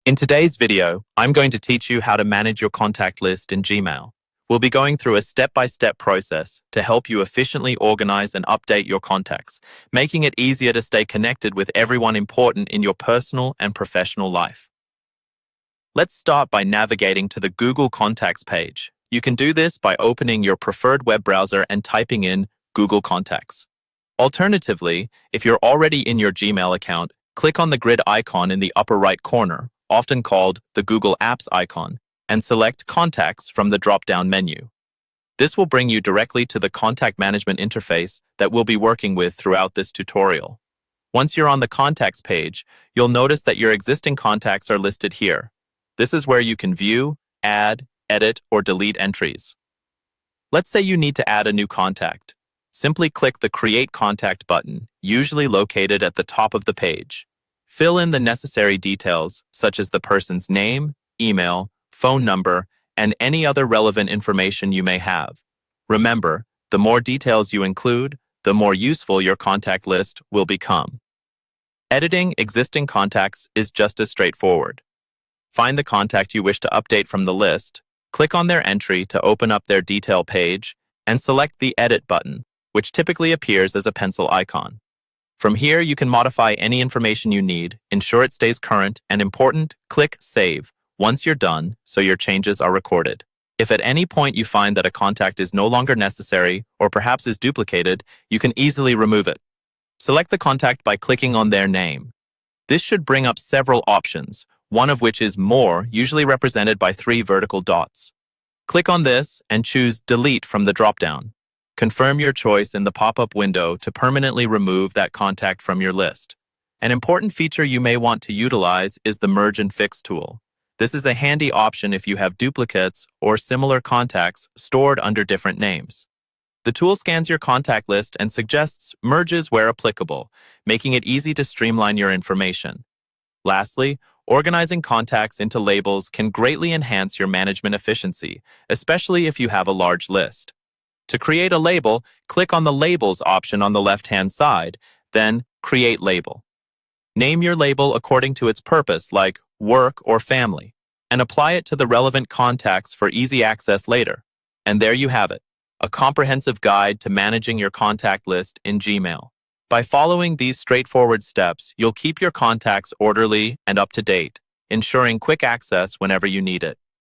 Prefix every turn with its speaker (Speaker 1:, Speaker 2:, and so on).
Speaker 1: In today's video, I'm going to teach you how to manage your contact list in Gmail. We'll be going through a step-by-step process to help you efficiently organize and update your contacts, making it easier to stay connected with everyone important in your personal and professional life. Let's start by navigating to the Google Contacts page. You can do this by opening your preferred web browser and typing in Google Contacts. Alternatively, if you're already in your Gmail account, click on the grid icon in the upper right corner, often called the Google Apps icon, and select Contacts from the drop-down menu. This will bring you directly to the contact management interface that we'll be working with throughout this tutorial. Once you're on the Contacts page, you'll notice that your existing contacts are listed here. This is where you can view, add, edit, or delete entries. Let's say you need to add a new contact. Simply click the Create Contact button, usually located at the top of the page. Fill in the necessary details, such as the person's name, email, phone number, and any other relevant information you may have. Remember, the more details you include, the more useful your contact list will become. Editing existing contacts is just as straightforward. Find the contact you wish to update from the list, click on their entry to open up their detail page, and select the Edit button, which typically appears as a pencil icon. From here, you can modify any information you need, ensure it stays current, and important, click Save once you're done so your changes are recorded. If at any point you find that a contact is no longer necessary or perhaps is duplicated, you can easily remove it. Select the contact by clicking on their name. This should bring up several options, one of which is More, usually represented by 3 vertical dots. Click on this and choose Delete from the dropdown. Confirm your choice in the pop-up window to permanently remove that contact from your list. An important feature you may want to utilize is the Merge and Fix tool. This is a handy option if you have duplicates or similar contacts stored under different names. The tool scans your contact list and suggests merges where applicable, making it easy to streamline your information. Lastly, organizing contacts into labels can greatly enhance your management efficiency, especially if you have a large list. To create a label, click on the Labels option on the left-hand side, then Create Label. Name your label according to its purpose, like Work or Family, and apply it to the relevant contacts for easy access later. And there you have it, a comprehensive guide to managing your contact list in Gmail. By following these straightforward steps, you'll keep your contacts orderly and up to date, ensuring quick access whenever you need it.